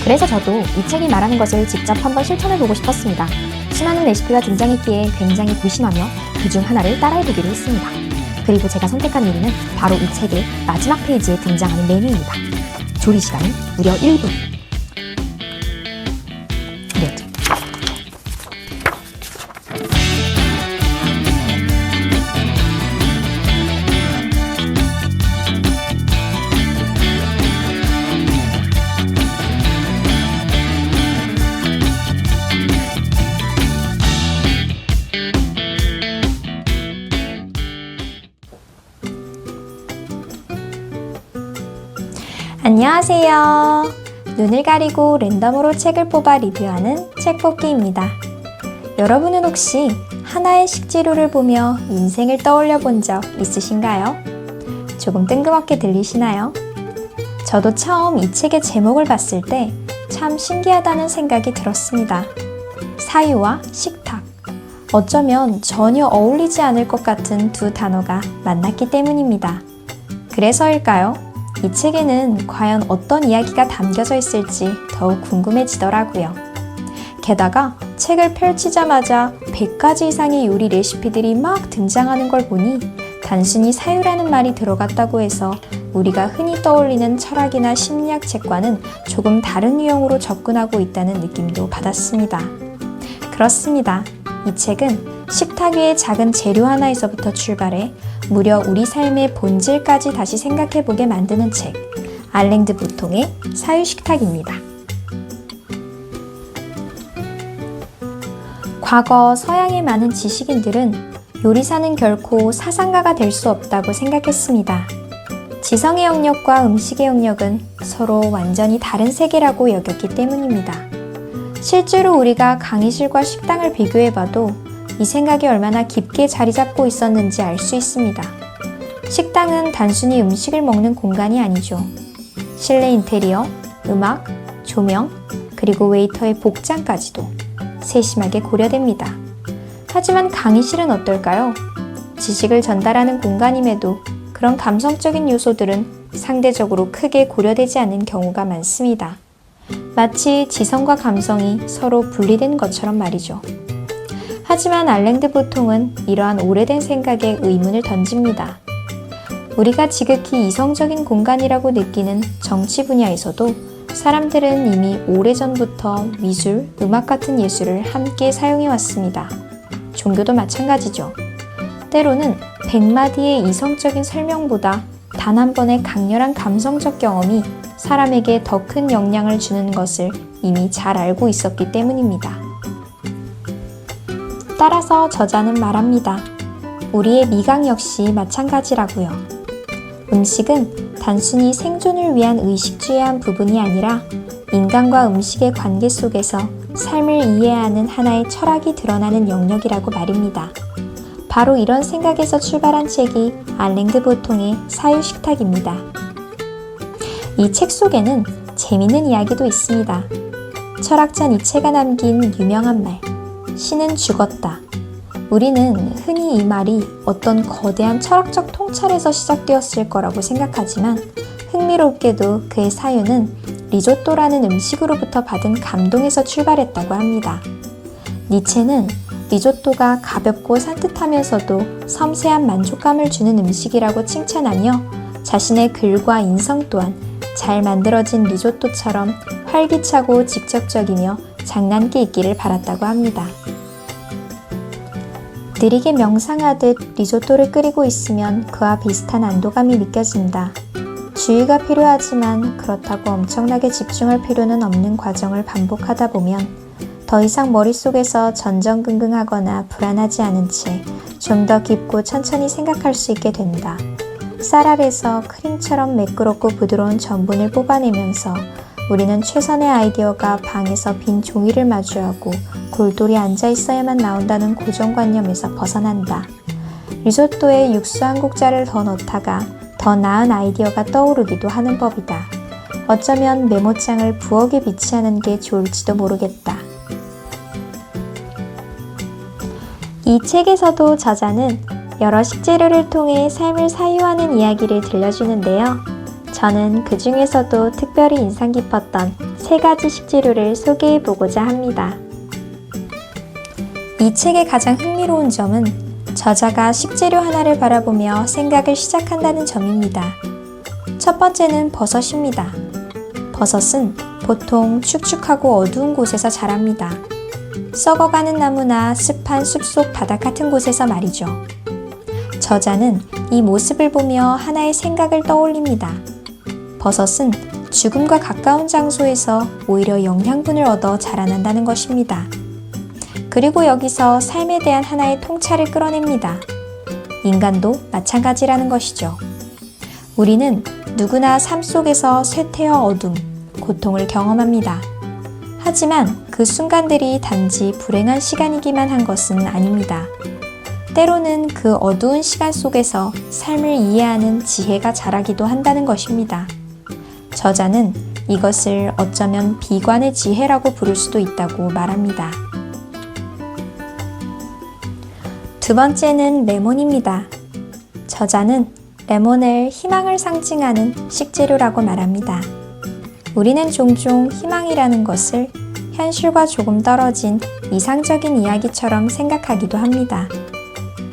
그래서 저도 이 책이 말하는 것을 직접 한번 실천해보고 싶었습니다. 수많은 레시피가 등장했기에 굉장히 고심하며 그중 하나를 따라해보기로 했습니다. 그리고 제가 선택한 요리는 바로 이 책의 마지막 페이지에 등장하는 메뉴입니다. 조리 시간은 무려 1분. 네. 안녕하세요. 눈을 가리고 랜덤으로 책을 뽑아 리뷰하는 책뽑기입니다. 여러분은 혹시 하나의 식재료를 보며 인생을 떠올려 본 적 있으신가요? 조금 뜬금없게 들리시나요? 저도 처음 이 책의 제목을 봤을 때 참 신기하다는 생각이 들었습니다. 사유와 식탁. 어쩌면 전혀 어울리지 않을 것 같은 두 단어가 만났기 때문입니다. 그래서일까요? 이 책에는 과연 어떤 이야기가 담겨져 있을지 더욱 궁금해지더라고요. 게다가 책을 펼치자마자 100가지 이상의 요리 레시피들이 막 등장하는 걸 보니 단순히 사유라는 말이 들어갔다고 해서 우리가 흔히 떠올리는 철학이나 심리학 책과는 조금 다른 유형으로 접근하고 있다는 느낌도 받았습니다. 그렇습니다. 이 책은 식탁 위의 작은 재료 하나에서부터 출발해 무려 우리 삶의 본질까지 다시 생각해보게 만드는 책, 알랭 드 보통의 사유식탁입니다. 과거 서양의 많은 지식인들은 요리사는 결코 사상가가 될 수 없다고 생각했습니다. 지성의 영역과 음식의 영역은 서로 완전히 다른 세계라고 여겼기 때문입니다. 실제로 우리가 강의실과 식당을 비교해봐도 이 생각이 얼마나 깊게 자리 잡고 있었는지 알 수 있습니다. 식당은 단순히 음식을 먹는 공간이 아니죠. 실내 인테리어, 음악, 조명, 그리고 웨이터의 복장까지도 세심하게 고려됩니다. 하지만 강의실은 어떨까요? 지식을 전달하는 공간임에도 그런 감성적인 요소들은 상대적으로 크게 고려되지 않는 경우가 많습니다. 마치 지성과 감성이 서로 분리된 것처럼 말이죠. 하지만 알랭 드 보통은 이러한 오래된 생각에 의문을 던집니다. 우리가 지극히 이성적인 공간이라고 느끼는 정치 분야에서도 사람들은 이미 오래전부터 미술, 음악 같은 예술을 함께 사용해왔습니다. 종교도 마찬가지죠. 때로는 100마디의 이성적인 설명보다 단 한 번의 강렬한 감성적 경험이 사람에게 더 큰 영향을 주는 것을 이미 잘 알고 있었기 때문입니다. 따라서 저자는 말합니다. 우리의 미각 역시 마찬가지라고요. 음식은 단순히 생존을 위한 의식주의 한 부분이 아니라 인간과 음식의 관계 속에서 삶을 이해하는 하나의 철학이 드러나는 영역이라고 말입니다. 바로 이런 생각에서 출발한 책이 알랭 드 보통의 사유식탁입니다. 이 책 속에는 재미있는 이야기도 있습니다. 철학자 니체가 남긴 유명한 말, 신은 죽었다. 우리는 흔히 이 말이 어떤 거대한 철학적 통찰에서 시작되었을 거라고 생각하지만 흥미롭게도 그의 사유는 리조또라는 음식으로부터 받은 감동에서 출발했다고 합니다. 니체는 리조또가 가볍고 산뜻하면서도 섬세한 만족감을 주는 음식이라고 칭찬하며 자신의 글과 인성 또한 잘 만들어진 리조또처럼 활기차고 직접적이며 장난기 있기를 바랐다고 합니다. 느리게 명상하듯 리조또를 끓이고 있으면 그와 비슷한 안도감이 느껴진다. 주의가 필요하지만 그렇다고 엄청나게 집중할 필요는 없는 과정을 반복하다 보면 더 이상 머릿속에서 전전긍긍하거나 불안하지 않은 채 좀 더 깊고 천천히 생각할 수 있게 된다. 쌀 아래서 크림처럼 매끄럽고 부드러운 전분을 뽑아내면서 우리는 최선의 아이디어가 방에서 빈 종이를 마주하고 골똘히 앉아있어야만 나온다는 고정관념에서 벗어난다. 리조또에 육수 한 국자를 더 넣다가 더 나은 아이디어가 떠오르기도 하는 법이다. 어쩌면 메모장을 부엌에 비치하는 게 좋을지도 모르겠다. 이 책에서도 저자는 여러 식재료를 통해 삶을 사유하는 이야기를 들려주는데요. 저는 그 중에서도 특별히 인상 깊었던 3가지 식재료를 소개해 보고자 합니다. 이 책의 가장 흥미로운 점은 저자가 식재료 하나를 바라보며 생각을 시작한다는 점입니다. 첫 번째는 버섯입니다. 버섯은 보통 축축하고 어두운 곳에서 자랍니다. 썩어가는 나무나 습한 숲속 바닥 같은 곳에서 말이죠. 저자는 이 모습을 보며 하나의 생각을 떠올립니다. 버섯은 죽음과 가까운 장소에서 오히려 영양분을 얻어 자라난다는 것입니다. 그리고 여기서 삶에 대한 하나의 통찰을 끌어냅니다. 인간도 마찬가지라는 것이죠. 우리는 누구나 삶 속에서 쇠퇴와 어둠, 고통을 경험합니다. 하지만 그 순간들이 단지 불행한 시간이기만 한 것은 아닙니다. 때로는 그 어두운 시간 속에서 삶을 이해하는 지혜가 자라기도 한다는 것입니다. 저자는 이것을 어쩌면 비관의 지혜라고 부를 수도 있다고 말합니다. 두 번째는 레몬입니다. 저자는 레몬을 희망을 상징하는 식재료라고 말합니다. 우리는 종종 희망이라는 것을 현실과 조금 떨어진 이상적인 이야기처럼 생각하기도 합니다.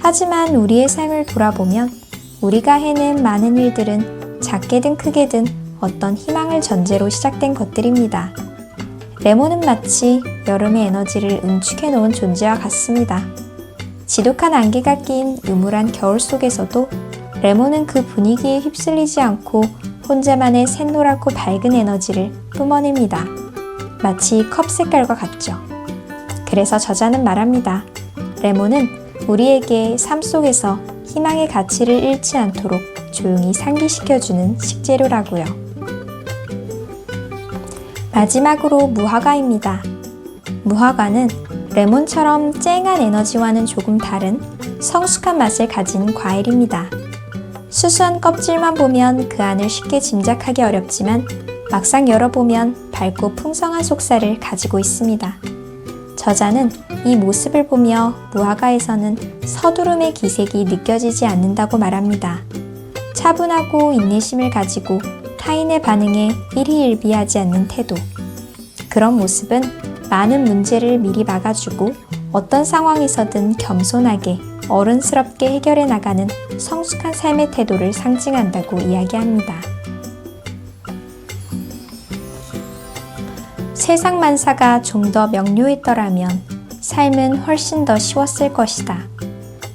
하지만 우리의 삶을 돌아보면 우리가 해낸 많은 일들은 작게든 크게든 어떤 희망을 전제로 시작된 것들입니다. 레몬은 마치 여름의 에너지를 응축해 놓은 존재와 같습니다. 지독한 안개가 낀 음울한 겨울 속에서도 레몬은 그 분위기에 휩쓸리지 않고 혼자만의 샛노랗고 밝은 에너지를 뿜어냅니다. 마치 컵 색깔과 같죠. 그래서 저자는 말합니다. 레몬은 우리에게 삶 속에서 희망의 가치를 잃지 않도록 조용히 상기시켜주는 식재료라고요. 마지막으로 무화과입니다. 무화과는 레몬처럼 쨍한 에너지와는 조금 다른 성숙한 맛을 가진 과일입니다. 수수한 껍질만 보면 그 안을 쉽게 짐작하기 어렵지만 막상 열어보면 밝고 풍성한 속살을 가지고 있습니다. 저자는 이 모습을 보며 무화과에서는 서두름의 기색이 느껴지지 않는다고 말합니다. 차분하고 인내심을 가지고 타인의 반응에 일희일비하지 않는 태도. 그런 모습은 많은 문제를 미리 막아주고 어떤 상황에서든 겸손하게 어른스럽게 해결해 나가는 성숙한 삶의 태도를 상징한다고 이야기합니다. 세상 만사가 좀 더 명료했더라면 삶은 훨씬 더 쉬웠을 것이다.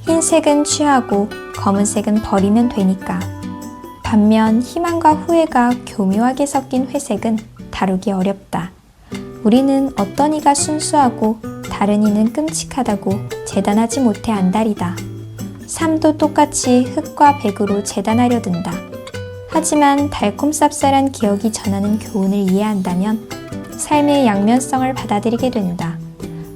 흰색은 취하고 검은색은 버리면 되니까. 반면 희망과 후회가 교묘하게 섞인 회색은 다루기 어렵다. 우리는 어떤 이가 순수하고 다른 이는 끔찍하다고 재단하지 못해 안달이다. 삶도 똑같이 흙과 백으로 재단하려 든다. 하지만 달콤 쌉쌀한 기억이 전하는 교훈을 이해한다면 삶의 양면성을 받아들이게 된다.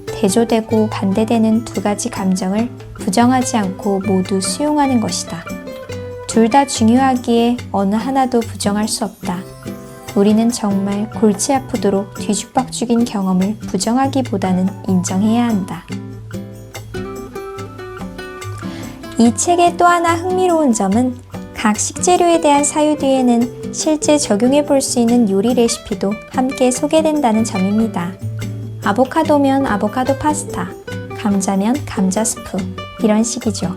대조되고 반대되는 두 가지 감정을 부정하지 않고 모두 수용하는 것이다. 둘 다 중요하기에 어느 하나도 부정할 수 없다. 우리는 정말 골치 아프도록 뒤죽박죽인 경험을 부정하기보다는 인정해야 한다. 이 책의 또 하나 흥미로운 점은 각 식재료에 대한 사유 뒤에는 실제 적용해 볼 수 있는 요리 레시피도 함께 소개된다는 점입니다. 아보카도면 아보카도 파스타, 감자면 감자 스프, 이런 식이죠.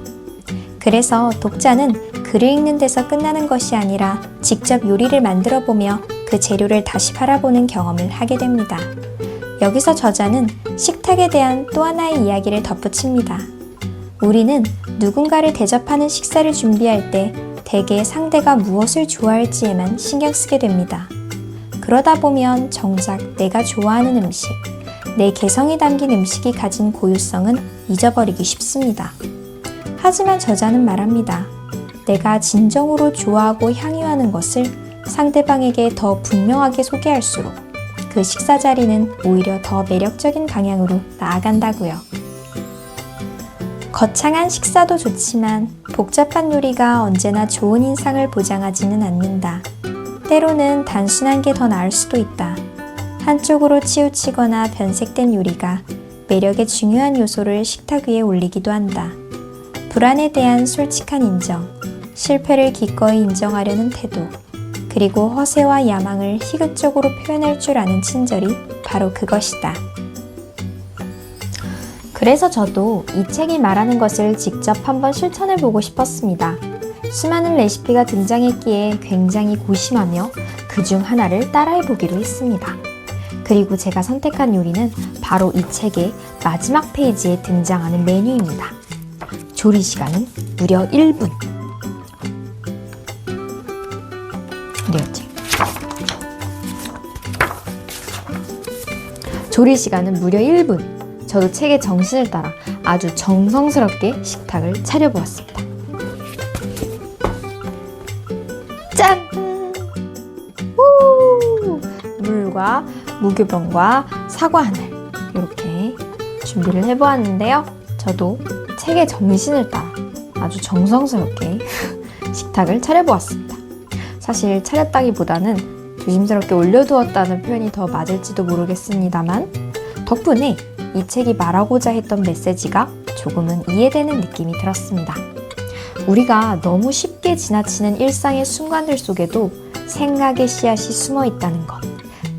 그래서 독자는 글을 읽는 데서 끝나는 것이 아니라 직접 요리를 만들어 보며 그 재료를 다시 바라보는 경험을 하게 됩니다. 여기서 저자는 식탁에 대한 또 하나의 이야기를 덧붙입니다. 우리는 누군가를 대접하는 식사를 준비할 때 대개 상대가 무엇을 좋아할지에만 신경 쓰게 됩니다. 그러다 보면 정작 내가 좋아하는 음식, 내 개성이 담긴 음식이 가진 고유성은 잊어버리기 쉽습니다. 하지만 저자는 말합니다. 내가 진정으로 좋아하고 향유하는 것을 상대방에게 더 분명하게 소개할수록 그 식사 자리는 오히려 더 매력적인 방향으로 나아간다고요. 거창한 식사도 좋지만 복잡한 요리가 언제나 좋은 인상을 보장하지는 않는다. 때로는 단순한 게 더 나을 수도 있다. 한쪽으로 치우치거나 변색된 요리가 매력의 중요한 요소를 식탁 위에 올리기도 한다. 불안에 대한 솔직한 인정, 실패를 기꺼이 인정하려는 태도, 그리고 허세와 야망을 희극적으로 표현할 줄 아는 친절이 바로 그것이다. 그래서 저도 이 책이 말하는 것을 직접 한번 실천해 보고 싶었습니다. 수많은 레시피가 등장했기에 굉장히 고심하며 그중 하나를 따라해 보기로 했습니다. 그리고 제가 선택한 요리는 바로 이 책의 마지막 페이지에 등장하는 메뉴입니다. 조리 시간은 무려 1분. 어디였지? 조리 시간은 무려 1분. 저도 책의 정신을 따라 아주 정성스럽게 식탁을 차려보았습니다. 짠! 우! 물과 무교병과 사과 하나 이렇게 준비를 해보았는데요. 저도 책의 정신을 따라 아주 정성스럽게 식탁을 차려보았습니다. 사실 차렸다기보다는 조심스럽게 올려두었다는 표현이 더 맞을지도 모르겠습니다만 덕분에 이 책이 말하고자 했던 메시지가 조금은 이해되는 느낌이 들었습니다. 우리가 너무 쉽게 지나치는 일상의 순간들 속에도 생각의 씨앗이 숨어 있다는 것.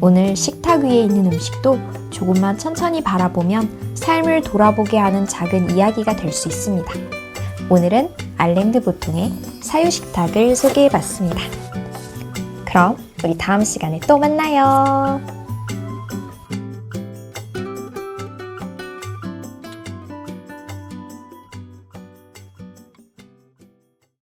오늘 식탁 위에 있는 음식도 조금만 천천히 바라보면 삶을 돌아보게 하는 작은 이야기가 될 수 있습니다. 오늘은 알랭드 보통의 사유식탁을 소개해봤습니다. 그럼 우리 다음 시간에 또 만나요.